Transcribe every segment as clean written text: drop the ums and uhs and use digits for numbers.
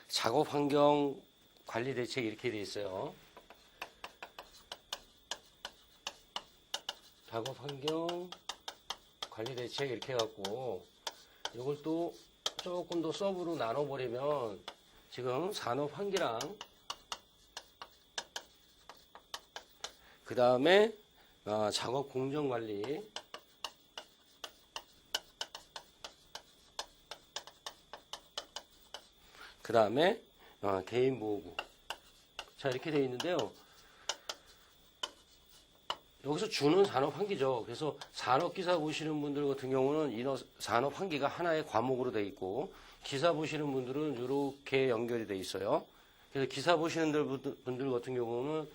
작업 환경 관리 대책 이렇게 돼 있어요. 작업 환경 관리 대책 이렇게 해갖고 이걸 또 조금 더 서브로 나눠버리면 지금 산업 환기랑 그 다음에 작업 공정 관리, 그 다음에 개인 보호구. 자, 이렇게 되어 있는데요. 여기서 주는 산업 환기죠. 그래서 산업기사 보시는 분들 같은 경우는 이 산업 환기가 하나의 과목으로 되어 있고, 기사 보시는 분들은 이렇게 연결이 되어 있어요. 그래서 기사 보시는 분들 같은 경우는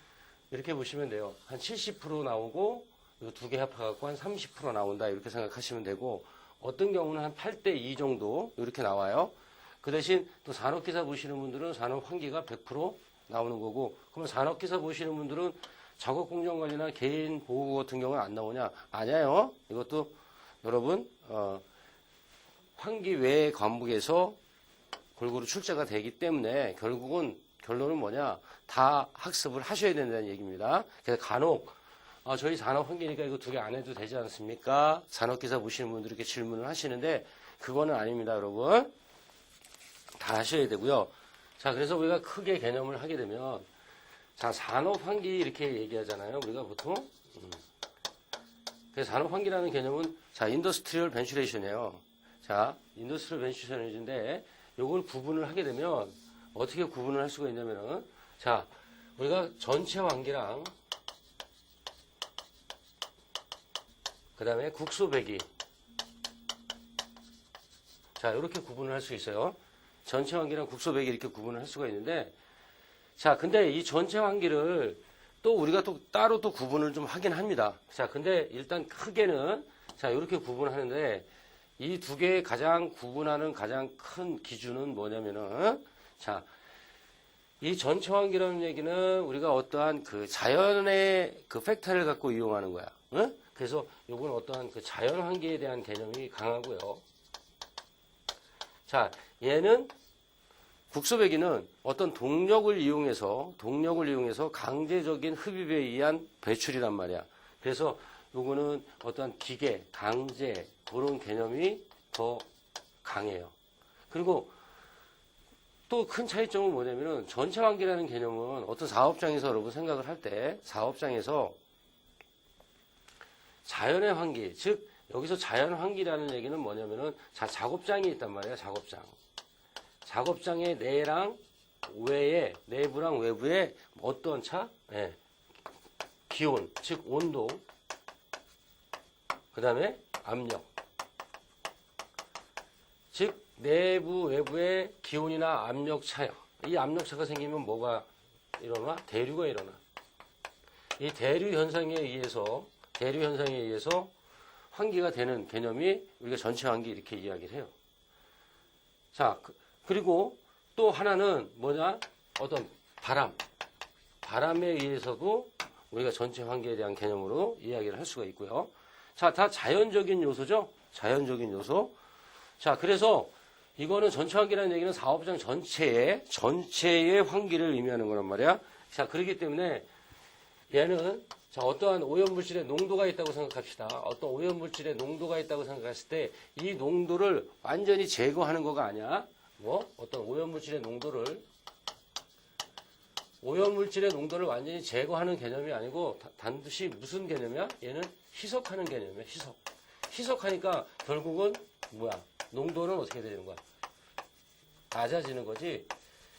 이렇게 보시면 돼요. 한 70% 나오고, 이 두 개 합해갖고 한 30% 나온다. 이렇게 생각하시면 되고, 어떤 경우는 한 8대2 정도 이렇게 나와요. 그 대신 또 산업기사 보시는 분들은 산업 환기가 100% 나오는 거고, 그러면 산업기사 보시는 분들은 작업 공정 관리나 개인 보호 같은 경우는 안 나오냐? 아니에요. 이것도 여러분 환기 외의 과목에서 골고루 출제가 되기 때문에 결국은 결론은 뭐냐? 다 학습을 하셔야 된다는 얘기입니다. 그래서 간혹 저희 산업 환기니까 이거 두 개 안 해도 되지 않습니까? 산업기사 보시는 분들이 이렇게 질문을 하시는데 그거는 아닙니다, 여러분. 다 하셔야 되고요. 자, 그래서 우리가 크게 개념을 하게 되면 자, 산업 환기 이렇게 얘기하잖아요. 우리가 보통. 그래서 산업 환기라는 개념은 자, 인더스트리얼 벤츄레이션이에요. 자, 인더스트리얼 벤츄레이션인데 요걸 구분을 하게 되면 어떻게 구분을 할 수가 있냐면은 자, 우리가 전체 환기랑 그다음에 국소 배기. 자, 이렇게 구분을 할 수 있어요. 전체 환기랑 국소 배기 이렇게 구분을 할 수가 있는데 자, 근데 이 전체 환기를 또 우리가 또 따로 또 구분을 좀 하긴 합니다. 자, 근데 일단 크게는 자, 이렇게 구분하는데 이 두 개의 가장 구분하는 가장 큰 기준은 뭐냐면은 자, 이 전체 환기라는 얘기는 우리가 어떠한 그 자연의 그 팩터를 갖고 이용하는 거야. 응? 그래서 요건 어떠한 그 자연 환기에 대한 개념이 강하고요. 자, 얘는 국소배기는 어떤 동력을 이용해서 강제적인 흡입에 의한 배출이란 말이야. 그래서 요거는 어떤 기계, 강제 그런 개념이 더 강해요. 그리고 또 큰 차이점은 뭐냐면은 전체 환기라는 개념은 어떤 사업장에서 여러분 생각을 할 때 사업장에서 자연의 환기, 즉 여기서 자연 환기라는 얘기는 뭐냐면은 자, 작업장이 있단 말이야. 작업장의 내랑 외에 내부랑 외부에 어떤 차? 네. 기온, 즉 온도, 그 다음에 압력. 즉 내부 외부의 기온이나 압력 차요. 이 압력 차가 생기면 뭐가 일어나? 대류가 일어나. 이 대류 현상에 의해서 환기가 되는 개념이 우리가 전체 환기 이렇게 이야기를 해요. 자, 그리고 또 하나는 뭐냐? 어떤 바람에 의해서도 우리가 전체 환기에 대한 개념으로 이야기를 할 수가 있고요. 자, 다 자연적인 요소죠? 자연적인 요소. 자, 그래서 이거는 전체 환기라는 얘기는 사업장 전체의 환기를 의미하는 거란 말이야. 자, 그렇기 때문에 얘는 자, 어떠한 오염물질의 농도가 있다고 생각합시다. 어떤 오염물질의 농도가 있다고 생각했을 때 이 농도를 완전히 제거하는 거가 아니야. 어떤 오염물질의 농도를 완전히 제거하는 개념이 아니고 반드시 무슨 개념이야? 얘는 희석하는 개념이야. 희석하니까 결국은 뭐야? 농도는 어떻게 되는 거야? 낮아지는 거지.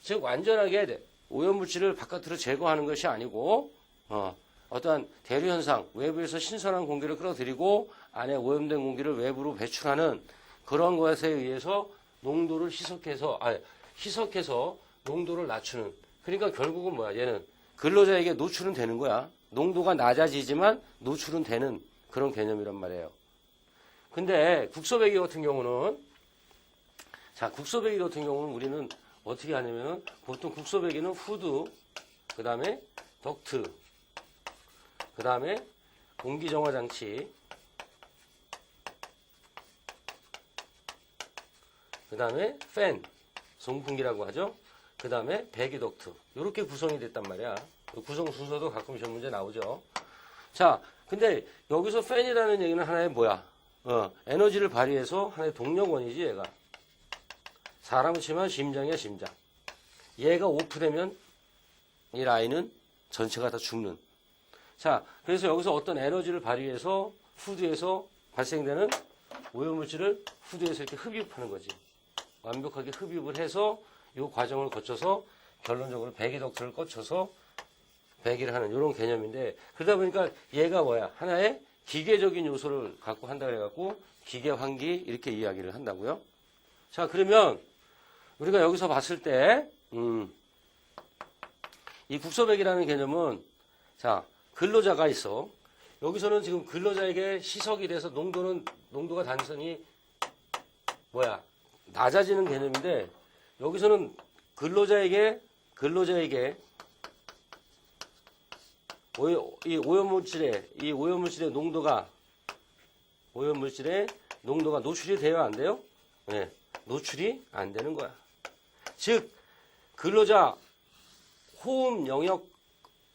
즉 완전하게 오염물질을 바깥으로 제거하는 것이 아니고 어떠한 대류 현상, 외부에서 신선한 공기를 끌어들이고 안에 오염된 공기를 외부로 배출하는 그런 것에 의해서 농도를 희석해서 농도를 낮추는. 그러니까 결국은 뭐야? 얘는 근로자에게 노출은 되는 거야. 농도가 낮아지지만 노출은 되는 그런 개념이란 말이에요. 근데 국소배기 같은 경우는 우리는 어떻게 하냐면 보통 국소배기는 후드, 그 다음에 덕트, 그 다음에 공기정화장치, 그 다음에 팬, 송풍기라고 하죠. 그 다음에 배기덕트. 이렇게 구성이 됐단 말이야. 구성 순서도 가끔 시험 문제 나오죠. 자, 근데 여기서 팬이라는 얘기는 하나의 뭐야? 에너지를 발휘해서 하나의 동력원이지, 얘가. 사람을 치면 심장이야, 심장. 얘가 오프되면 이 라인은 전체가 다 죽는. 자, 그래서 여기서 어떤 에너지를 발휘해서 후드에서 발생되는 오염물질을 후드에서 이렇게 흡입하는 거지. 완벽하게 흡입을 해서 이 과정을 거쳐서 결론적으로 배기덕트를 거쳐서 배기를 하는 이런 개념인데, 그러다 보니까 얘가 뭐야? 하나의 기계적인 요소를 갖고 한다 그래갖고 기계 환기 이렇게 이야기를 한다고요. 자, 그러면 우리가 여기서 봤을 때 이 국소배기라는 개념은, 자, 근로자가 있어. 여기서는 지금 근로자에게 시석이 돼서 농도가 단순히 뭐야? 낮아지는 개념인데, 여기서는 근로자에게 이 오염물질의 농도가 노출이 돼요, 안 돼요? 네, 노출이 안 되는 거야. 즉, 근로자 호흡 영역,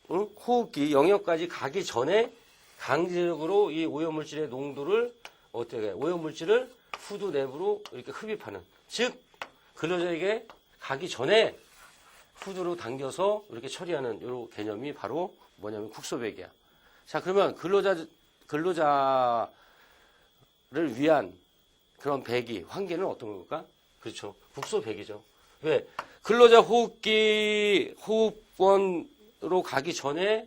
호흡기 영역까지 가기 전에 강제적으로 이 오염물질의 농도를 오염물질을 후드 내부로 이렇게 흡입하는. 즉, 근로자에게 가기 전에 후드로 당겨서 이렇게 처리하는 이 개념이 바로 뭐냐면 국소배기야. 자, 그러면 근로자를 위한 그런 배기, 환기는 어떤 걸까? 그렇죠. 국소배기죠. 왜? 근로자 호흡권으로 가기 전에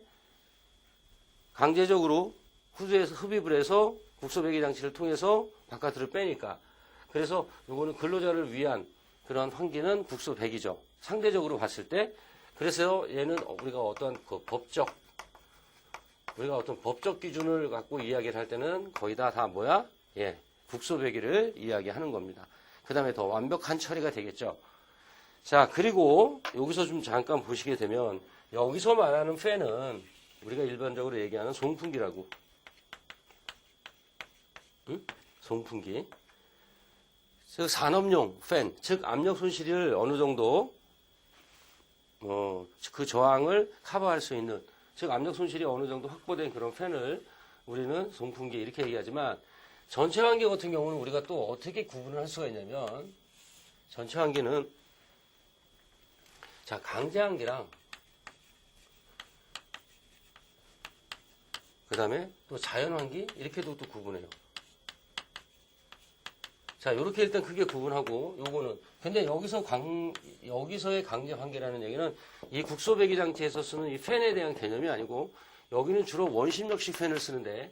강제적으로 후드에서 흡입을 해서 국소배기 장치를 통해서 바깥으로 빼니까. 그래서 이거는 근로자를 위한 그런 환기는 국소배기죠. 상대적으로 봤을 때. 그래서 얘는 우리가 어떤 법적 기준을 갖고 이야기를 할 때는 거의 다 뭐야? 예, 국소배기를 이야기하는 겁니다. 그 다음에 더 완벽한 처리가 되겠죠. 자, 그리고 여기서 좀 잠깐 보시게 되면 여기서 말하는 팬은 우리가 일반적으로 얘기하는 송풍기라고. 응? 송풍기. 즉 산업용 팬, 즉 압력 손실을 어느 정도 그 저항을 커버할 수 있는, 즉 압력 손실이 어느 정도 확보된 그런 팬을 우리는 송풍기 이렇게 얘기하지만, 전체 환기 같은 경우는 우리가 또 어떻게 구분을 할 수가 있냐면, 전체 환기는 자, 강제 환기랑 그 다음에 또 자연 환기 이렇게도 또 구분해요. 자, 이렇게 일단 크게 구분하고, 요거는 근데 여기서의 강제 환기라는 얘기는 이 국소배기 장치에서 쓰는 이 팬에 대한 개념이 아니고, 여기는 주로 원심력식 팬을 쓰는데,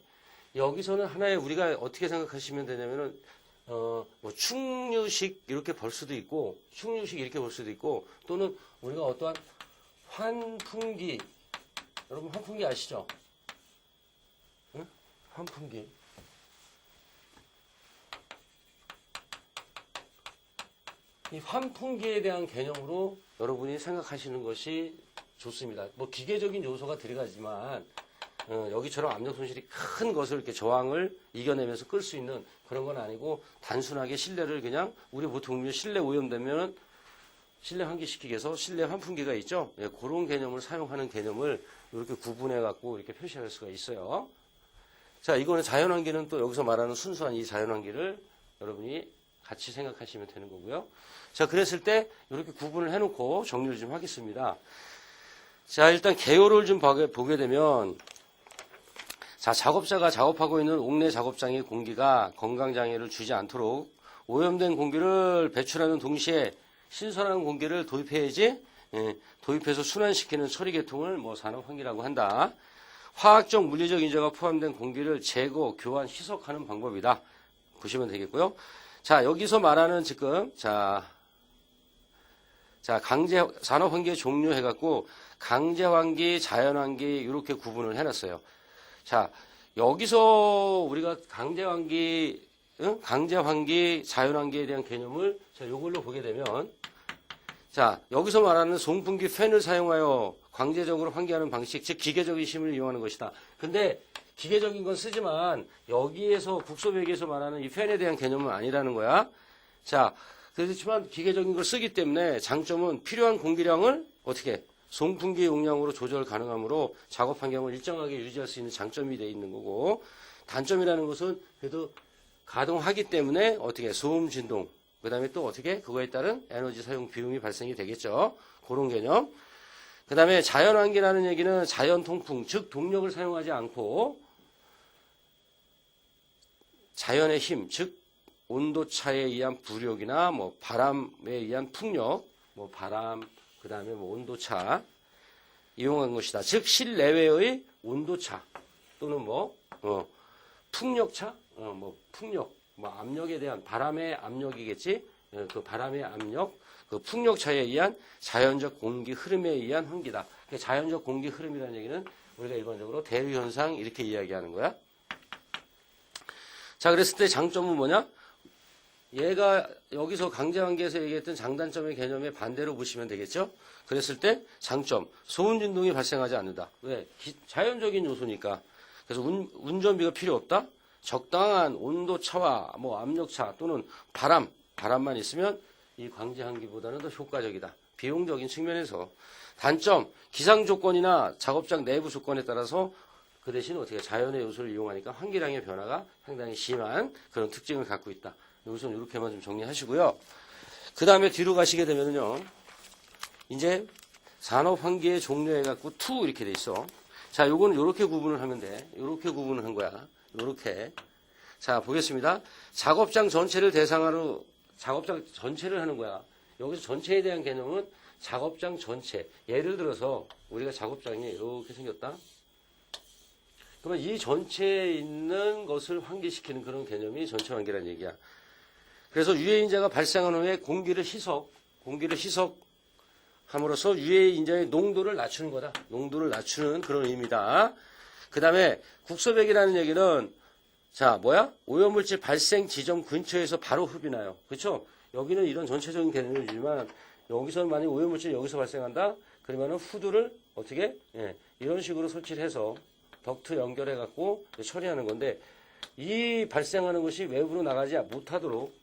여기서는 하나의 우리가 어떻게 생각하시면 되냐면은 뭐 충류식 이렇게 볼 수도 있고, 충류식 이렇게 볼 수도 있고, 또는 우리가 어떠한 환풍기, 여러분 환풍기 아시죠? 응? 환풍기. 이 환풍기에 대한 개념으로 여러분이 생각하시는 것이 좋습니다. 뭐 기계적인 요소가 들어가지만 여기처럼 압력 손실이 큰 것을 이렇게 저항을 이겨내면서 끌 수 있는 그런 건 아니고, 단순하게 실내를 그냥 우리 보통 실내 오염되면 실내 환기시키기 위해서 실내 환풍기가 있죠. 예, 그런 개념을 사용하는 개념을 이렇게 구분해 갖고 이렇게 표시할 수가 있어요. 자, 이거는 자연환기는 또 여기서 말하는 순수한 이 자연환기를 여러분이 같이 생각하시면 되는 거고요. 자, 그랬을 때 이렇게 구분을 해놓고 정리를 좀 하겠습니다. 자, 일단 개요를 좀 보게 되면, 자, 작업자가 작업하고 있는 옥내 작업장의 공기가 건강장애를 주지 않도록 오염된 공기를 배출하는 동시에 신선한 공기를 도입해야지, 도입해서 순환시키는 처리 계통을 뭐 산업환기라고 한다. 화학적, 물리적 인자가 포함된 공기를 제거, 교환, 희석하는 방법이다. 보시면 되겠고요. 자, 여기서 말하는 지금, 강제, 산업환기의 종류 해갖고, 강제환기, 자연환기, 이렇게 구분을 해놨어요. 자, 여기서 우리가 강제환기, 자연환기에 대한 개념을, 자, 요걸로 보게 되면, 자, 여기서 말하는 송풍기 팬을 사용하여 강제적으로 환기하는 방식, 즉, 기계적인 힘을 이용하는 것이다. 근데, 기계적인 건 쓰지만, 여기에서, 국소배기에서 말하는 이 팬에 대한 개념은 아니라는 거야. 자, 그렇지만 기계적인 걸 쓰기 때문에 장점은 필요한 공기량을 어떻게 송풍기 용량으로 조절 가능하므로 작업 환경을 일정하게 유지할 수 있는 장점이 되어 있는 거고, 단점이라는 것은 그래도 가동하기 때문에 어떻게 소음 진동, 그 다음에 또 어떻게 그거에 따른 에너지 사용 비용이 발생이 되겠죠. 그런 개념. 그 다음에 자연환기라는 얘기는 자연 통풍, 즉 동력을 사용하지 않고 자연의 힘, 즉 온도차에 의한 부력이나 뭐 바람에 의한 풍력, 뭐 바람, 그 다음에 뭐 온도차 이용한 것이다. 즉 실내외의 온도차 또는 뭐 풍력차, 뭐 풍력, 뭐 압력에 대한 바람의 압력이겠지. 그 바람의 압력, 그 풍력차에 의한 자연적 공기 흐름에 의한 환기다. 자연적 공기 흐름이라는 얘기는 우리가 일반적으로 대류 현상 이렇게 이야기하는 거야. 자, 그랬을 때 장점은 뭐냐? 얘가 여기서 강제환기에서 얘기했던 장단점의 개념의 반대로 보시면 되겠죠? 그랬을 때 장점, 소음 진동이 발생하지 않는다. 왜? 자연적인 요소니까. 그래서 운전비가 필요 없다. 적당한 온도차와 뭐 압력차 또는 바람만 있으면 이 광제환기보다는 더 효과적이다. 비용적인 측면에서. 단점, 기상 조건이나 작업장 내부 조건에 따라서 그 대신 어떻게 자연의 요소를 이용하니까 환기량의 변화가 상당히 심한 그런 특징을 갖고 있다. 여기서는 이렇게만 좀 정리하시고요. 그 다음에 뒤로 가시게 되면요. 이제 산업 환기의 종류해 갖고 2 이렇게 돼 있어. 자, 요거는 요렇게 구분을 하면 돼. 요렇게 구분을 한 거야. 요렇게. 자, 보겠습니다. 작업장 전체를 대상으로 작업장 전체를 하는 거야. 여기서 전체에 대한 개념은 작업장 전체. 예를 들어서 우리가 작업장이 이렇게 생겼다. 그러면 이 전체에 있는 것을 환기시키는 그런 개념이 전체 환기라는 얘기야. 그래서 유해인자가 발생한 후에 공기를 희석함으로써 유해인자의 농도를 낮추는 거다. 농도를 낮추는 그런 의미다. 그 다음에 국소백이라는 얘기는 자, 오염물질 발생 지점 근처에서 바로 흡입나요. 그렇죠? 여기는 이런 전체적인 개념이지만 여기서 만약 오염물질이 여기서 발생한다? 그러면은 후드를 어떻게? 이런 식으로 설치를 해서 덕트 연결해 갖고 처리하는 건데 이 발생하는 것이 외부로 나가지 못하도록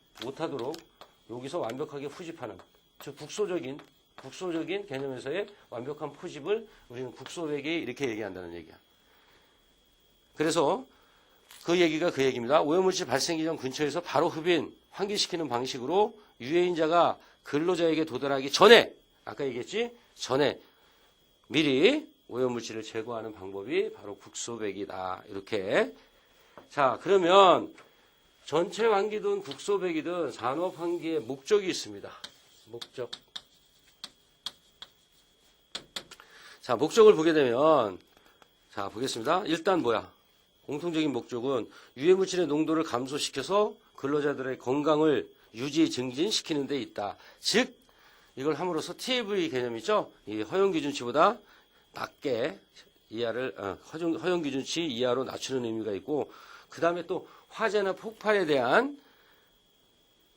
여기서 완벽하게 후집하는 즉 국소적인 개념에서의 완벽한 포집을 우리는 국소백이 이렇게 얘기한다는 얘기야. 그래서 그 얘기가 그 얘기입니다. 오염물질 발생 기전 근처에서 바로 흡인, 환기시키는 방식으로 유해인자가 근로자에게 도달하기 전에 아까 얘기했지? 전에 미리 오염물질을 제거하는 방법이 바로 국소백이다. 이렇게. 자, 그러면 전체 환기든 국소백이든 산업 환기의 목적이 있습니다. 목적. 자, 목적을 보게 되면 자, 보겠습니다. 일단 공통적인 목적은 유해물질의 농도를 감소시켜서 근로자들의 건강을 유지 증진시키는 데 있다. 즉 이걸 함으로써 TAV 개념이죠. 이 허용 기준치보다 낮게 허용 기준치 이하로 낮추는 의미가 있고 그 다음에 또 화재나 폭발에 대한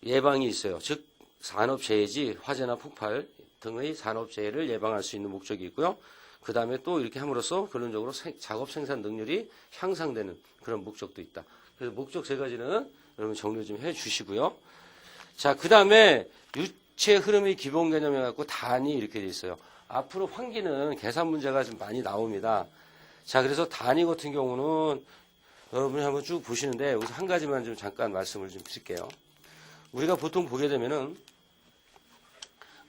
예방이 있어요. 즉 산업재해지 화재나 폭발 등의 산업재해를 예방할 수 있는 목적이 있고요. 그 다음에 또 이렇게 함으로써 결론적으로 작업 생산 능률이 향상되는 그런 목적도 있다. 그래서 목적 3가지는 여러분 정리 좀 해주시고요. 자, 그 다음에 유체 흐름의 기본 개념에 갖고 단위 이렇게 돼 있어요. 앞으로 환기는 계산 문제가 좀 많이 나옵니다. 자, 그래서 단위 같은 경우는 여러분이 한번 쭉 보시는데 여기서 한 가지만 좀 잠깐 말씀을 좀 드릴게요. 우리가 보통 보게 되면은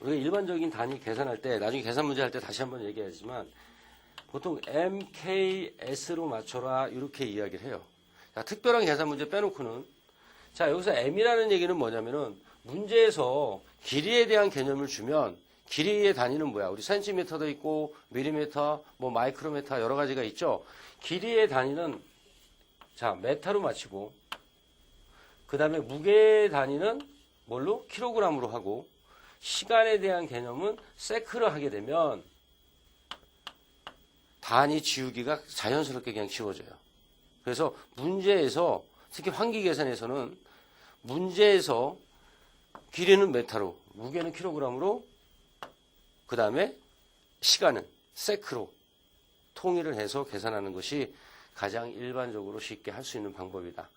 우리가 일반적인 단위 계산할 때 나중에 계산 문제 할 때 다시 한번 얘기하지만 보통 MKS로 맞춰라 이렇게 이야기를 해요. 자, 특별한 계산 문제 빼놓고는 자, 여기서 M이라는 얘기는 뭐냐면은 문제에서 길이에 대한 개념을 주면 길이의 단위는 뭐야? 우리 센티미터도 있고 밀리미터, 뭐 마이크로미터 여러 가지가 있죠. 길이의 단위는 자, 메타로 맞추고 그 다음에 무게의 단위는 뭘로? 킬로그램으로 하고 시간에 대한 개념은 세크로 하게 되면 단위 지우기가 자연스럽게 그냥 지워져요. 그래서 문제에서 특히 환기 계산에서는 문제에서 길이는 메타로 무게는 킬로그램으로 그 다음에 시간은 세크로 통일을 해서 계산하는 것이 가장 일반적으로 쉽게 할 수 있는 방법이다.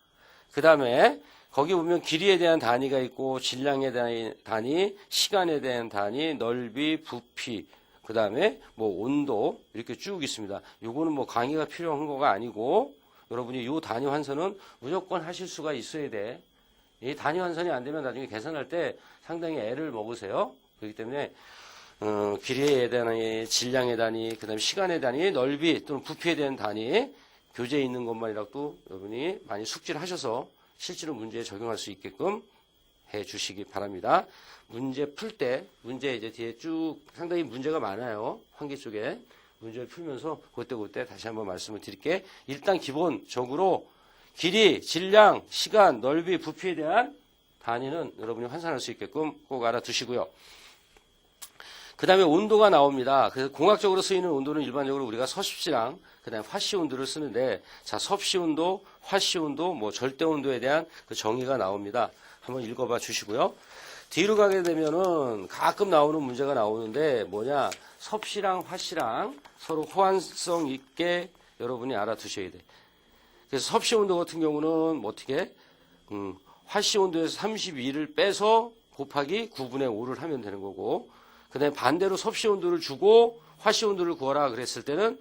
그 다음에 거기 보면 길이에 대한 단위가 있고 질량에 대한 단위, 시간에 대한 단위, 넓이, 부피, 그 다음에 뭐 온도 이렇게 쭉 있습니다. 요거는 뭐 강의가 필요한 거가 아니고 여러분이 요 단위 환선은 무조건 하실 수가 있어야 돼. 이 단위 환선이 안 되면 나중에 계산할 때 상당히 애를 먹으세요. 그렇기 때문에 길이에 대한 단위, 질량의 단위, 그 다음에 시간의 단위, 넓이 또는 부피에 대한 단위 교재에 있는 것만이라도 여러분이 많이 숙지를 하셔서 실제로 문제에 적용할 수 있게끔 해 주시기 바랍니다. 문제 풀 때, 문제 이제 뒤에 쭉 상당히 문제가 많아요. 환기 쪽에. 문제를 풀면서 그때 다시 한번 말씀을 드릴게. 일단 기본적으로 길이, 질량, 시간, 넓이, 부피에 대한 단위는 여러분이 환산할 수 있게끔 꼭 알아두시고요. 그 다음에 온도가 나옵니다. 그래서 공학적으로 쓰이는 온도는 일반적으로 우리가 서십시랑 그 다음에 화씨 온도를 쓰는데, 자, 섭씨 온도, 화씨 온도, 뭐 절대 온도에 대한 그 정의가 나옵니다. 한번 읽어봐 주시고요. 뒤로 가게 되면은 가끔 나오는 문제가 나오는데 뭐냐, 섭씨랑 화씨랑 서로 호환성 있게 여러분이 알아두셔야 돼. 그래서 섭씨 온도 같은 경우는 뭐 어떻게, 화씨 온도에서 32를 빼서 곱하기 9분의 5를 하면 되는 거고, 그 다음에 반대로 섭씨 온도를 주고 화씨 온도를 구하라 그랬을 때는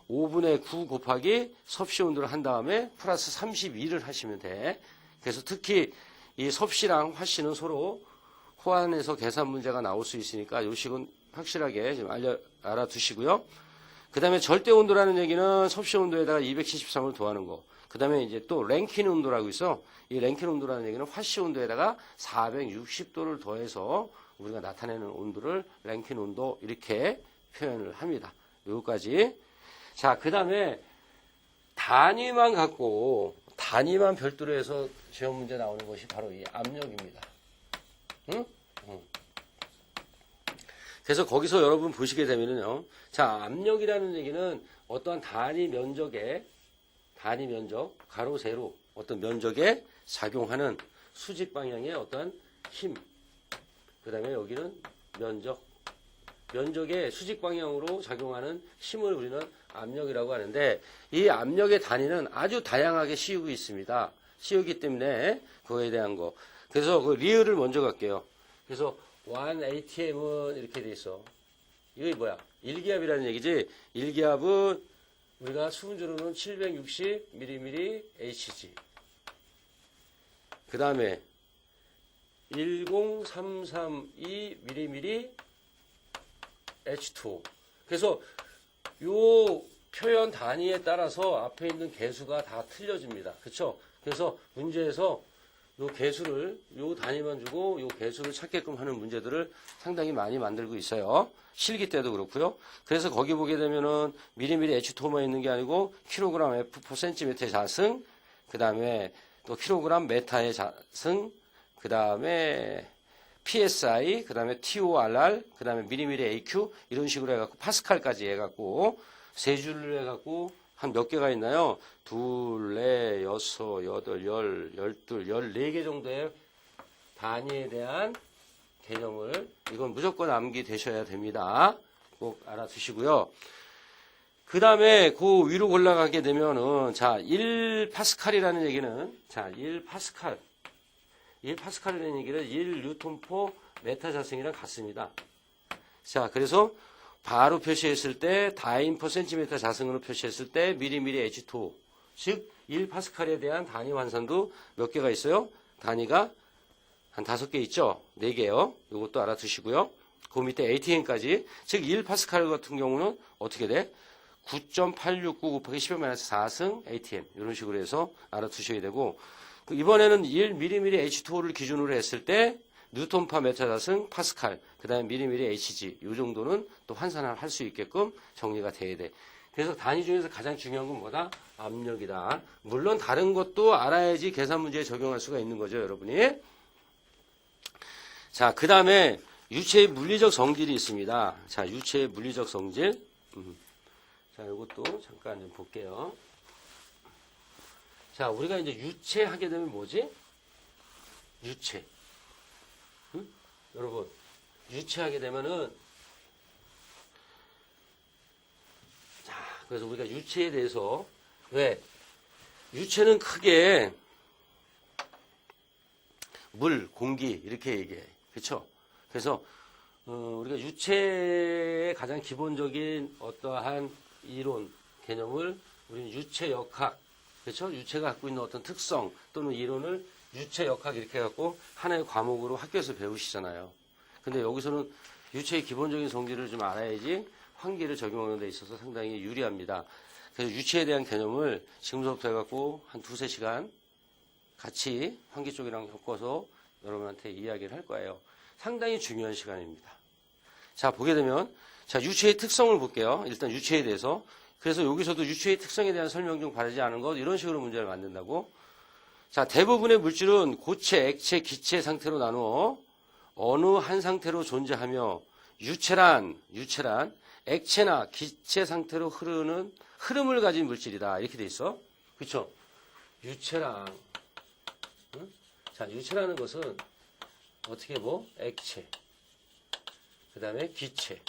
5분의 9 곱하기 섭씨 온도를 한 다음에 플러스 32를 하시면 돼. 그래서 특히 이 섭씨랑 화씨는 서로 호환해서 계산 문제가 나올 수 있으니까 요 식은 확실하게 좀 알아두시고요. 그 다음에 절대 온도라는 얘기는 섭씨 온도에다가 273을 더하는 거. 그 다음에 이제 또 랭킨 온도라고 있어. 이 랭킨 온도라는 얘기는 화씨 온도에다가 460도를 더해서 우리가 나타내는 온도를 랭킨 온도 이렇게 표현을 합니다. 요거까지. 자, 그 다음에 단위만 갖고 단위만 별도로 해서 시험 문제 나오는 것이 바로 이 압력입니다. 응? 그래서 거기서 여러분 보시게 되면은요. 자, 압력이라는 얘기는 어떠한 단위 면적, 가로, 세로 어떤 면적에 작용하는 수직 방향의 어떤 힘. 그 다음에 여기는 면적의 수직 방향으로 작용하는 힘을 우리는 압력이라고 하는데, 이 압력의 단위는 아주 다양하게 씌우고 있습니다. 씌우기 때문에 그거에 대한 거. 그래서 그 리을을 먼저 갈게요. 그래서 1ATM은 이렇게 돼 있어. 이게 뭐야? 1기압이라는 얘기지. 1기압은 우리가 수분주로는 760 mmHg. 그 다음에 10332 mm H2O. 그래서 요 표현 단위에 따라서 앞에 있는 개수가 다 틀려집니다. 그렇죠? 그래서 문제에서 요 개수를, 요 단위만 주고 요 개수를 찾게끔 하는 문제들을 상당히 많이 만들고 있어요. 실기 때도 그렇고요. 그래서 거기 보게 되면은 미리미리 H2O만 있는 게 아니고 킬로그램 F4 센티미터의 자승, 그 다음에 또 킬로그램 메타의 자승, 그 다음에 PSI, 그 다음에 TORR, 그 다음에 미리미리 AQ 이런 식으로 해갖고 파스칼까지 해갖고 세 줄을 해갖고 한 몇 개가 있나요? 2, 4, 6, 8, 10, 12, 14개 정도의 단위에 대한 개념을 이건 무조건 암기되셔야 됩니다. 꼭 알아두시고요. 그 다음에 그 위로 올라가게 되면은 자, 1파스칼이라는 얘기는 자, 1파스칼이라는 얘기는 1뉴턴포 메타 자승이랑 같습니다. 자, 그래서 바로 표시했을 때 다인 퍼 센티미터 자승으로 표시했을 때 미리미리 H2O, 즉 1파스칼에 대한 단위 환산도 몇 개가 있어요? 단위가 한 5개 있죠? 4개요. 이것도 알아두시고요. 그 밑에 ATM까지, 즉 1파스칼 같은 경우는 어떻게 돼? 9.869 곱하기 10-4승 ATM 이런 식으로 해서 알아두셔야 되고, 이번에는 1mm H2O를 기준으로 했을 때 뉴턴파 메타자승 파스칼, 그 다음에 미리미리 HG 이 정도는 또 환산을 할 수 있게끔 정리가 돼야 돼. 그래서 단위 중에서 가장 중요한 건 뭐다? 압력이다. 물론 다른 것도 알아야지 계산 문제에 적용할 수가 있는 거죠, 여러분이. 자, 그 다음에 유체의 물리적 성질이 있습니다. 자, 유체의 물리적 성질. 자, 이것도 잠깐 좀 볼게요. 자, 우리가 이제 유체 하게 되면 뭐지? 유체. 응? 여러분, 유체 하게 되면은, 자, 그래서 우리가 유체에 대해서, 왜? 유체는 크게 물, 공기 이렇게 얘기해. 그렇죠? 그래서 우리가 유체의 가장 기본적인 어떠한 이론, 개념을 우리는 유체역학, 그렇죠? 유체가 갖고 있는 어떤 특성 또는 이론을 유체역학 이렇게 해갖고 하나의 과목으로 학교에서 배우시잖아요. 근데 여기서는 유체의 기본적인 성질을 좀 알아야지 환기를 적용하는 데 있어서 상당히 유리합니다. 그래서 유체에 대한 개념을 지금부터 해갖고 한 2-3시간 같이 환기 쪽이랑 엮어서 여러분한테 이야기를 할 거예요. 상당히 중요한 시간입니다. 자, 보게 되면, 자, 유체의 특성을 볼게요. 일단 유체에 대해서. 그래서 여기서도 유체의 특성에 대한 설명 중 바르지 않은 것, 이런 식으로 문제를 만든다고. 자, 대부분의 물질은 고체, 액체, 기체 상태로 나누어 어느 한 상태로 존재하며 유체란 액체나 기체 상태로 흐르는 흐름을 가진 물질이다. 이렇게 돼 있어. 그렇죠? 유체랑, 응? 자, 유체라는 것은 어떻게 액체, 그 다음에 기체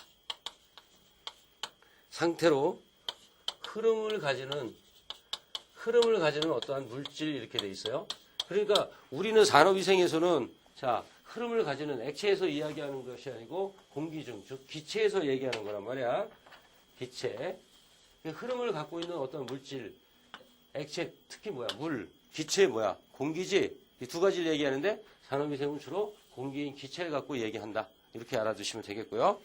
상태로 흐름을 가지는 어떠한 물질 이렇게 돼 있어요. 그러니까 우리는 산업위생에서는 자, 흐름을 가지는 액체에서 이야기하는 것이 아니고 공기 중, 즉 기체에서 얘기하는 거란 말이야. 기체. 흐름을 갖고 있는 어떤 물질, 액체, 특히 물, 기체 공기지. 이 두 가지를 얘기하는데 산업위생은 주로 공기인 기체를 갖고 얘기한다. 이렇게 알아두시면 되겠고요.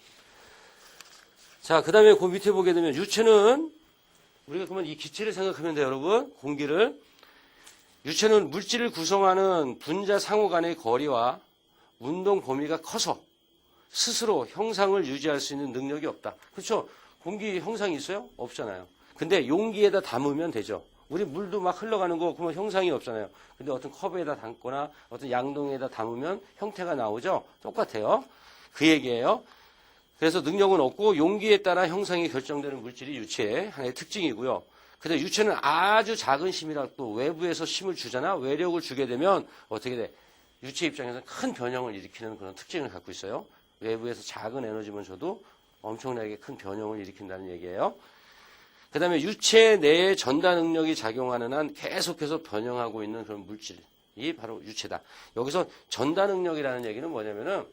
자, 그 다음에 그 밑에 보게 되면 유체는 우리가 그러면 이 기체를 생각하면 돼요, 여러분. 공기를. 유체는 물질을 구성하는 분자 상호 간의 거리와 운동 범위가 커서 스스로 형상을 유지할 수 있는 능력이 없다. 그렇죠? 공기 형상이 있어요? 없잖아요. 근데 용기에다 담으면 되죠. 우리 물도 막 흘러가는 거 그러면 형상이 없잖아요. 근데 어떤 컵에다 담거나 어떤 양동이에다 담으면 형태가 나오죠? 똑같아요. 그 얘기예요. 그래서 능력은 없고 용기에 따라 형상이 결정되는 물질이 유체의 하나의 특징이고요. 근데 유체는 아주 작은 힘이라 또 외부에서 힘을 주잖아. 외력을 주게 되면 어떻게 돼? 유체 입장에서 큰 변형을 일으키는 그런 특징을 갖고 있어요. 외부에서 작은 에너지만 줘도 엄청나게 큰 변형을 일으킨다는 얘기예요. 그 다음에 유체 내에 전다 능력이 작용하는 한 계속해서 변형하고 있는 그런 물질이 바로 유체다. 여기서 전다 능력이라는 얘기는 뭐냐면은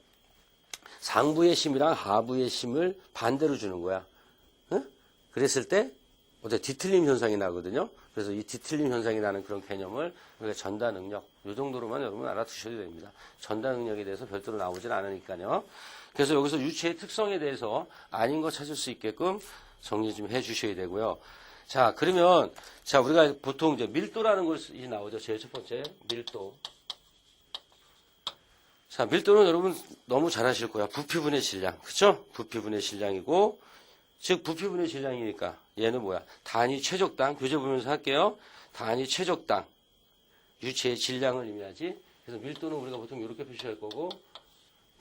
상부의 힘이랑 하부의 힘을 반대로 주는 거야. 응? 그랬을 때 뒤틀림 현상이 나거든요. 그래서 이 뒤틀림 현상이 나는 그런 개념을 우리가 전다 능력, 이 정도로만 여러분 알아두셔도 됩니다. 전다 능력에 대해서 별도로 나오진 않으니까요. 그래서 여기서 유체의 특성에 대해서 아닌 거 찾을 수 있게끔 정리 좀 해주셔야 되고요. 자, 그러면 자 우리가 보통 이제 밀도라는 것이 나오죠. 제일 첫 번째 밀도. 자, 밀도는 여러분 너무 잘 아실 거야. 부피분의 질량, 그렇죠? 부피분의 질량이고, 즉 부피분의 질량이니까 얘는 단위 최적당. 교재 보면서 할게요. 단위 최적당 유체의 질량을 의미하지. 그래서 밀도는 우리가 보통 이렇게 표시할 거고,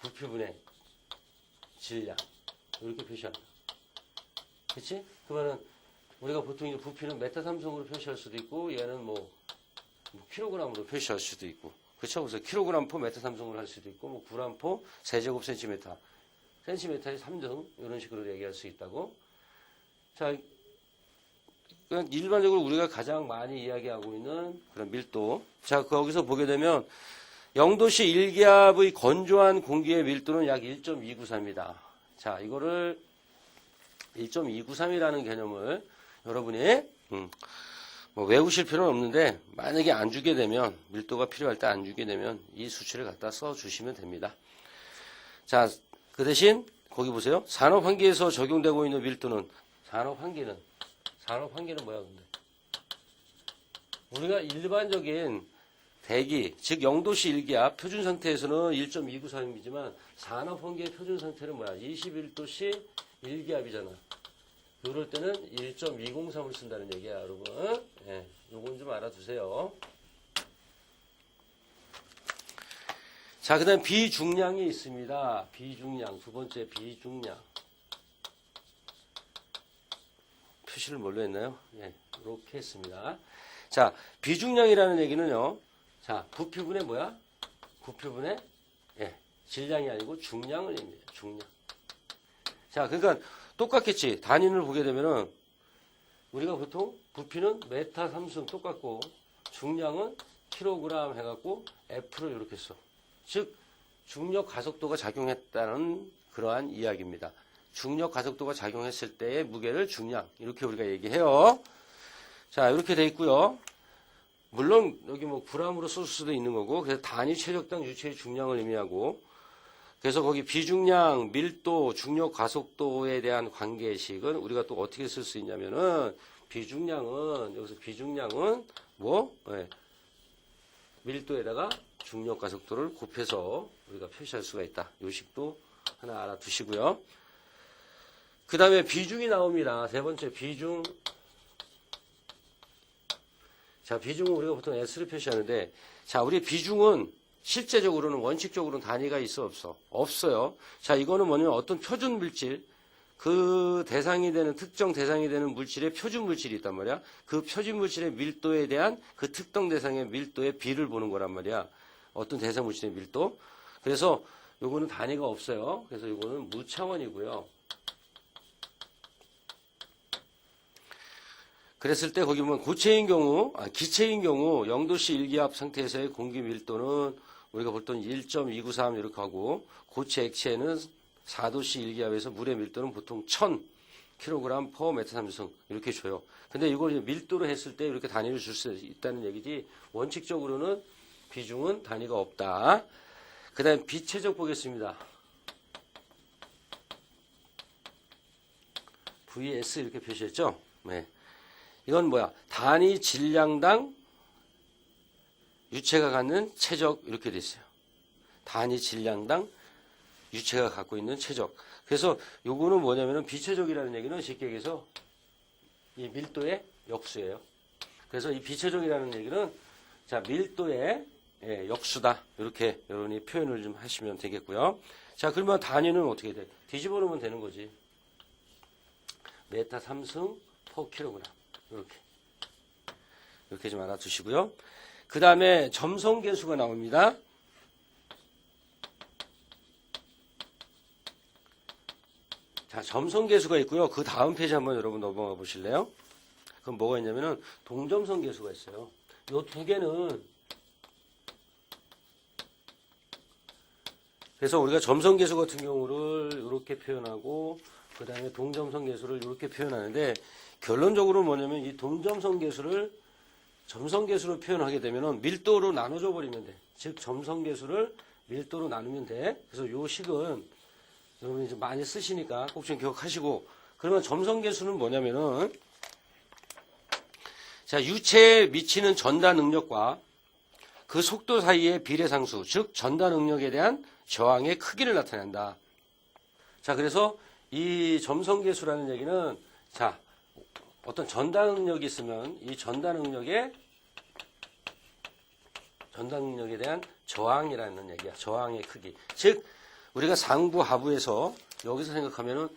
부피분의 질량 이렇게 표시한다. 그렇지? 그러면은 우리가 보통 이제 부피는 메타 삼성으로 표시할 수도 있고, 얘는 킬로그램으로 표시할 수도 있고. 그렇죠? 그래서 킬로그램 포 메타 삼성을 할 수도 있고, 그램 포 세제곱 센티미터, 센티미터의 3등 이런 식으로 얘기할 수 있다고. 자, 그냥 일반적으로 우리가 가장 많이 이야기하고 있는 그런 밀도. 자, 거기서 보게 되면 0도씨 1기압의 건조한 공기의 밀도는 약 1.293이다. 자, 이거를 1.293이라는 개념을 여러분이 외우실 필요는 없는데 만약에 안 주게 되면 밀도가 필요할 때 안 주게 되면 이 수치를 갖다 써주시면 됩니다. 자, 그 대신 거기 보세요. 산업환기에서 적용되고 있는 밀도는 산업환기는 뭐야 근데? 우리가 일반적인 대기, 즉 0도씨 1기압 표준 상태에서는 1.293이지만 산업환기의 표준 상태는 21도씨 1기압이잖아. 이럴 때는 1.203을 쓴다는 얘기야, 여러분. 예, 요건 좀 알아두세요. 자, 그 다음 비중량이 있습니다. 비중량, 두 번째 비중량. 표시를 뭘로 했나요? 예, 이렇게 했습니다. 자, 비중량이라는 얘기는요. 자, 부피분의 부피분의 질량이 아니고 중량을 의미해요. 중량. 자, 그러니까 똑같겠지. 단위를 보게 되면은 우리가 보통 부피는 메타 삼승 똑같고 중량은 킬로그램 해갖고 F를 이렇게 써. 즉 중력 가속도가 작용했다는 그러한 이야기입니다. 중력 가속도가 작용했을 때의 무게를 중량 이렇게 우리가 얘기해요. 자, 이렇게 돼 있고요. 물론 여기 뭐 g으로 쓸 수도 있는 거고, 그래서 단위 최적당 유체의 중량을 의미하고, 그래서 거기 비중량, 밀도, 중력 가속도에 대한 관계식은 우리가 또 어떻게 쓸 수 있냐면은 비중량은 여기서 비중량은 뭐 밀도에다가 중력 가속도를 곱해서 우리가 표시할 수가 있다. 요 식도 하나 알아두시고요. 그 다음에 비중이 나옵니다. 세 번째 비중. 자, 비중은 우리가 보통 S를 표시하는데, 자, 우리 비중은 실제적으로는 원칙적으로는 단위가 있어 없어? 없어요. 자, 이거는 뭐냐면 어떤 표준 물질, 그 대상이 되는 특정 대상이 되는 물질의 표준 물질이 있단 말이야. 그 표준 물질의 밀도에 대한 그 특정 대상의 밀도의 비를 보는 거란 말이야. 어떤 대상 물질의 밀도. 그래서 요거는 단위가 없어요. 그래서 요거는 무차원이고요. 그랬을 때 거기 보면 고체인 경우, 기체인 경우 0도씨 일기압 상태에서의 공기 밀도는 우리가 볼 때는 1.293 이렇게 하고, 고체 액체는 4도씨 일기압에서 물의 밀도는 보통 1000kg per m 삼승 이렇게 줘요. 근데 이걸 밀도로 했을 때 이렇게 단위를 줄 수 있다는 얘기지, 원칙적으로는 비중은 단위가 없다. 그 다음에 비체적 보겠습니다. VS 이렇게 표시했죠? 네. 이건 뭐야? 단위 질량당 유체가 갖는 체적 이렇게 돼 있어요. 단위 질량당 유체가 갖고 있는 체적. 그래서 요거는 뭐냐면은 비체적이라는 얘기는 쉽게 얘기해서 이 밀도의 역수예요. 그래서 이 비체적이라는 얘기는 자, 밀도의 역수다. 이렇게 여러분이 표현을 좀 하시면 되겠고요. 자, 그러면 단위는 어떻게 돼? 뒤집어 놓으면 되는 거지. 메타 3승 per kg. 이렇게 좀 알아두시고요. 그 다음에 점성계수가 나옵니다. 자, 점성계수가 있고요. 그 다음 페이지 한번 여러분 넘어가 보실래요? 그럼 뭐가 있냐면은 동점성계수가 있어요. 요 두 개는, 그래서 우리가 점성계수 같은 경우를 이렇게 표현하고, 그 다음에 동점성계수를 이렇게 표현하는데, 결론적으로 뭐냐면 이 동점성계수를 점성계수로 표현하게 되면은 밀도로 나눠줘 버리면 돼. 즉 점성계수를 밀도로 나누면 돼. 그래서 요 식은 여러분이 좀 많이 쓰시니까 꼭 좀 기억하시고, 그러면 점성계수는 뭐냐면은 자, 유체에 미치는 전다 능력과 그 속도 사이의 비례상수, 즉 전다 능력에 대한 저항의 크기를 나타낸다. 자, 그래서 이 점성계수라는 얘기는 자, 어떤 전다 능력이 있으면 이 전다 능력에 대한 저항이라는 얘기야. 저항의 크기. 즉 우리가 상부 하부에서 여기서 생각하면은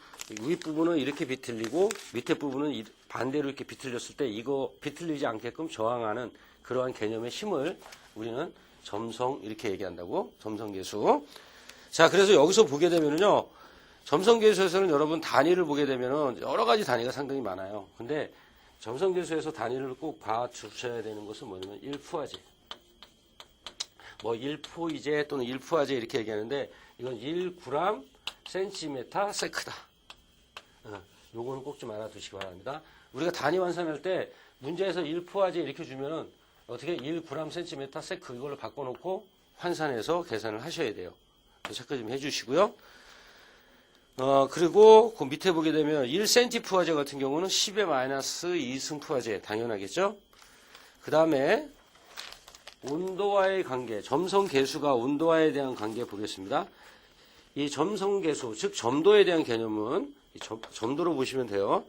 윗부분은 이렇게 비틀리고 밑에 부분은 반대로 이렇게 비틀렸을 때 이거 비틀리지 않게끔 저항하는 그러한 개념의 힘을 우리는 점성 이렇게 얘기한다고. 점성계수. 자, 그래서 여기서 보게 되면은요. 점성계수에서는 여러분 단위를 보게 되면은 여러 가지 단위가 상당히 많아요. 근데 점성계수에서 단위를 꼭 봐주셔야 되는 것은 뭐냐면 1푸아제. 뭐 1푸이제 또는 1푸아제 이렇게 얘기하는데 이건 1g 센티메타 세크다. 요거는 꼭 좀 알아두시기 바랍니다. 우리가 단위 환산할 때 문제에서 1푸아제 이렇게 주면은 어떻게 1g 센티메타 세크 이걸로 바꿔놓고 환산해서 계산을 하셔야 돼요. 체크 좀 해주시고요. 그리고 그 밑에 보게 되면 1cm 푸아제 같은 경우는 10의 마이너스 2승 푸아제 당연하겠죠. 그 다음에 온도와의 관계, 점성계수가 온도와에 대한 관계 보겠습니다. 이 점성계수, 즉 점도에 대한 개념은 점도로 보시면 돼요.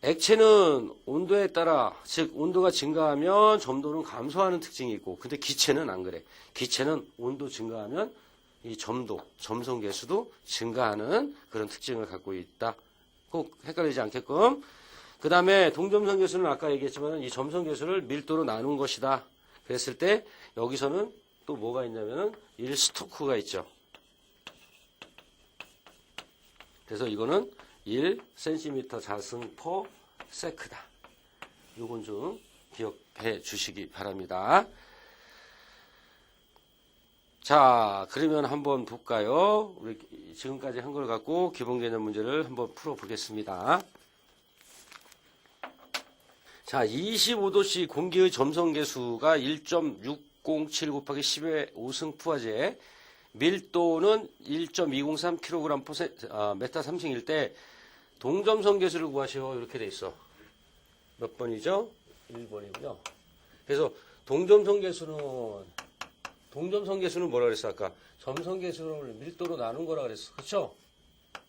액체는 온도에 따라, 즉 온도가 증가하면 점도는 감소하는 특징이 있고, 근데 기체는 안 그래. 기체는 온도 증가하면 이 점도, 점성계수도 증가하는 그런 특징을 갖고 있다. 꼭 헷갈리지 않게끔. 그 다음에 동점성계수는 아까 얘기했지만 이 점성계수를 밀도로 나눈 것이다. 그랬을 때 여기서는 또 뭐가 있냐면은 1스토크가 있죠. 그래서 이거는 1cm 자승 퍼 세크다. 요건 좀 기억해 주시기 바랍니다. 자, 그러면 한번 볼까요? 우리 지금까지 한 걸 갖고 기본 개념 문제를 한번 풀어 보겠습니다. 자, 25도씨 공기의 점성계수가 1.607 곱하기 10의 5승 푸아제, 밀도는 1.203kg 메타 3승일 때 동점성계수를 구하시오. 이렇게 돼 있어. 몇 번이죠? 1번이고요. 그래서 동점성계수는 뭐라 그랬어 아까? 점성계수를 밀도로 나눈 거라 그랬어. 그쵸?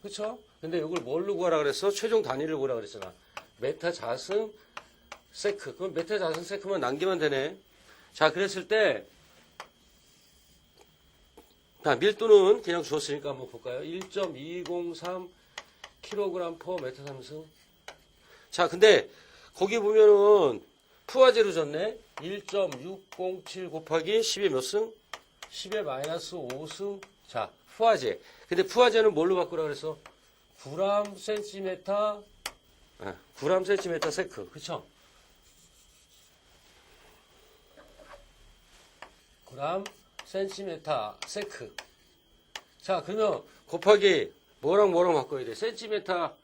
그쵸? 근데 이걸 뭘로 구하라 그랬어? 최종 단위를 구하라 그랬잖아. 메타 자승 세크. 그럼 메타 자승 세크만 남기면 되네. 자, 그랬을 때, 자, 밀도는 그냥 주었으니까 한번 볼까요? 1.203 kg per 메타 3승. 자, 근데 거기 보면은 푸아제로 줬네. 1.607 곱하기 10의 몇 승? 10의 마이너스 5승. 자, 푸아제. 근데 푸아제는 뭘로 바꾸라 그랬어? g 센티메타, g 센티메타 세크. 그쵸? g 센티메타 세크. 자, 그러면 곱하기 뭐랑 바꿔야 돼? 센티메타.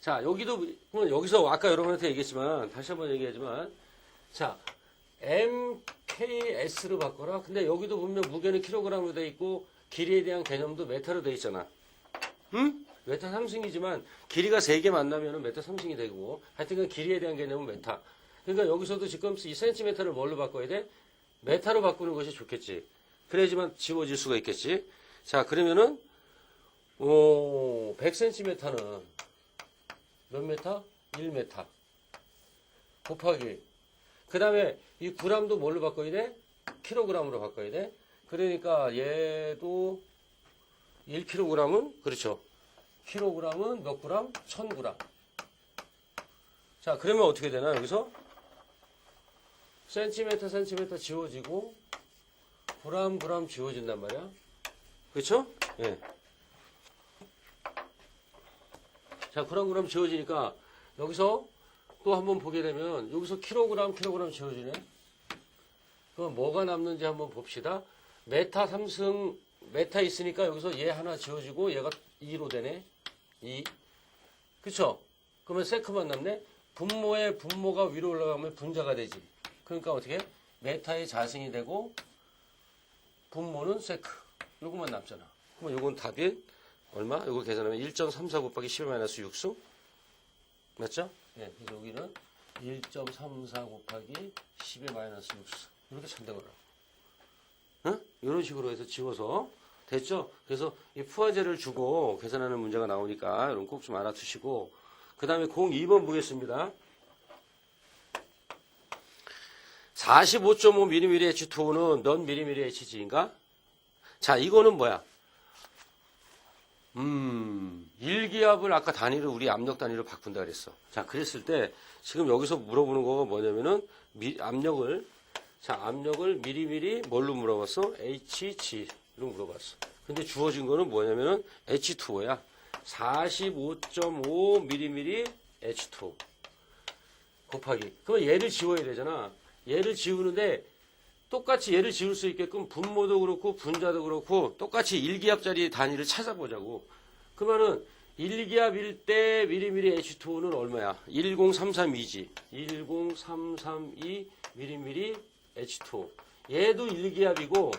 자, 여기서 아까 여러분한테 얘기했지만, 다시 한번 얘기하지만, 자, MKS로 바꿔라. 근데 여기도 보면 무게는 킬로그램으로 돼 있고, 길이에 대한 개념도 메타로 돼 있잖아. 응? 메타 3승이지만, 길이가 3개 만나면 메타 3승이 되고, 하여튼 길이에 대한 개념은 메타. 그러니까 여기서도 지금 이 센티메타를 뭘로 바꿔야 돼? 메타로 바꾸는 것이 좋겠지. 그래야지만 지워질 수가 있겠지. 자, 그러면은, 100cm는 몇 메타? 1메타. 곱하기. 그 다음에 이 g도 뭘로 바꿔야 돼? 킬로그램으로 바꿔야 돼. 그러니까 얘도 1kg은, 그렇죠. 킬로그램은 몇 그램? 1000g. 자, 그러면 어떻게 되나, 여기서? 센티메타 지워지고, 그램 지워진단 말이야. 그렇죠? 예. 자, 그램 지워지니까, 여기서 또 한번 보게 되면, 여기서 킬로그램 지워지네. 그럼 뭐가 남는지 한번 봅시다. 메타 3승, 메타 있으니까 여기서 얘 하나 지워지고, 얘가 2로 되네. 2. 그쵸? 그러면 세크만 남네? 분모가 위로 올라가면 분자가 되지. 그러니까 어떻게? 메타의 자승이 되고, 분모는 세크. 요거만 남잖아. 그러면 요건 답이 얼마? 요거 계산하면 1.34 곱하기 10-6승? 맞죠? 예, 그래서 여기는 1.34 곱하기 10-6승. 이렇게 찾는 거라고. 응? 이런 식으로 해서 지워서. 됐죠? 그래서 이 푸아제를 주고 계산하는 문제가 나오니까 여러분 꼭 좀 알아두시고. 그 다음에 02번 보겠습니다. 45.5mm H2O는 몇 mm Hg인가? 자, 이거는 뭐야? 일기압을 아까 단위를 우리 압력 단위로 바꾼다 그랬어. 자, 그랬을 때 지금 여기서 물어보는 거가 뭐냐면은 압력을 미리미리 뭘로 물어봤어? HG로 물어봤어. 근데 주어진 거는 뭐냐면은 H2O야. 45.5mm H2O 곱하기. 그러면 얘를 지워야 되잖아. 얘를 지우는데 똑같이 얘를 지울 수 있게끔 분모도 그렇고 분자도 그렇고 똑같이 1기압짜리 단위를 찾아보자고. 그러면은 1기압일 때 미리미리 H2O는 얼마야? 10332지. 10332 미리미리 H2O. 얘도 1기압이고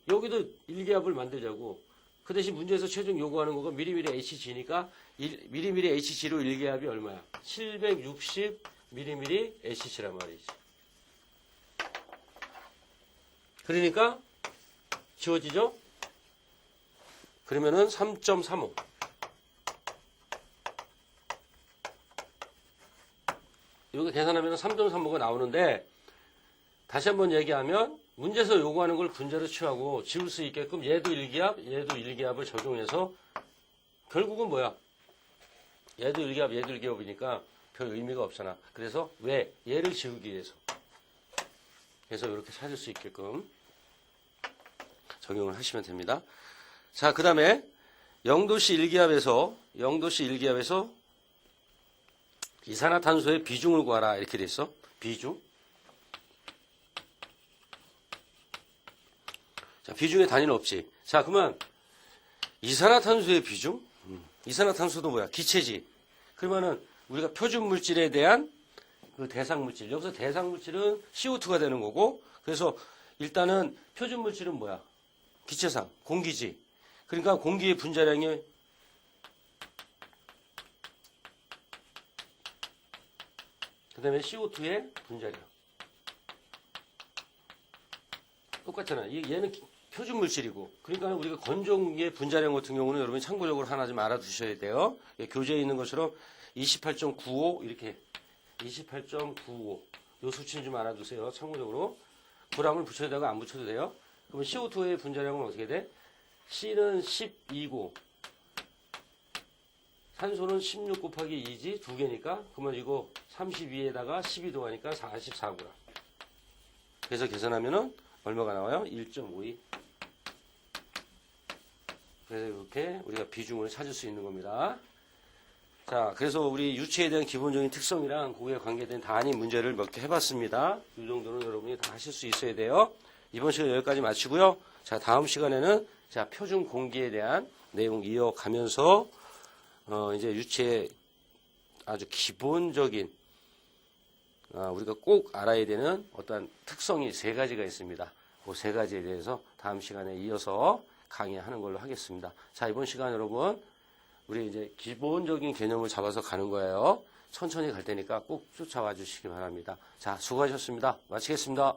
여기도 1기압을 만들자고. 그 대신 문제에서 최종 요구하는 거가 미리미리 Hg니까 미리미리 Hg로 1기압이 얼마야? 760 미리미리 Hg란 말이지. 그러니까 지워지죠? 그러면은 3.35. 이거 계산하면 3.35가 나오는데 다시 한번 얘기하면 문제에서 요구하는 걸 분자로 취하고 지울 수 있게끔 얘도 1기압을 적용해서 결국은 뭐야? 얘도 1기압이니까 별 의미가 없잖아. 그래서 왜? 얘를 지우기 위해서. 그래서 이렇게 찾을 수 있게끔 적용을 하시면 됩니다. 자, 그 다음에 0도씨 1기압에서 이산화탄소의 비중을 구하라 이렇게 돼 있어. 비중. 자, 비중의 단위는 없지. 자, 그러면 이산화탄소의 비중? 이산화탄소도 뭐야? 기체지. 그러면은 우리가 표준 물질에 대한 그 대상 물질. 여기서 대상 물질은 CO2가 되는 거고, 그래서 일단은 표준 물질은 뭐야? 기체상, 공기지. 그러니까 공기의 분자량이 그 다음에 CO2의 분자량. 똑같잖아. 얘는 표준 물질이고. 그러니까 우리가 건조기의 분자량 같은 경우는 여러분이 참고적으로 하나 좀 알아두셔야 돼요. 교재에 있는 것처럼 28.95 이렇게 28.95 요 수치는 좀 알아두세요. 참고적으로. g을 붙여도 되고 안 붙여도 돼요. 그러면 CO2의 분자량은 어떻게 돼? C는 12고 산소는 16 곱하기 2지 두 개니까 그러면 이거 32에다가 12 더하니까 44g. 그래서 계산하면은 얼마가 나와요? 1.52. 그래서 이렇게 우리가 비중을 찾을 수 있는 겁니다. 자, 그래서 우리 유체에 대한 기본적인 특성이랑 그거에 관계된 단위 문제를 몇 개 해봤습니다. 이 정도는 여러분이 다 하실 수 있어야 돼요. 이번 시간 여기까지 마치고요. 자, 다음 시간에는 자, 표준 공기에 대한 내용 이어가면서 이제 유체의 아주 기본적인 우리가 꼭 알아야 되는 어떠한 특성이 세 가지가 있습니다. 그 세 가지에 대해서 다음 시간에 이어서 강의하는 걸로 하겠습니다. 자, 이번 시간 여러분 우리 이제 기본적인 개념을 잡아서 가는 거예요. 천천히 갈 테니까 꼭 쫓아와 주시기 바랍니다. 자, 수고하셨습니다. 마치겠습니다.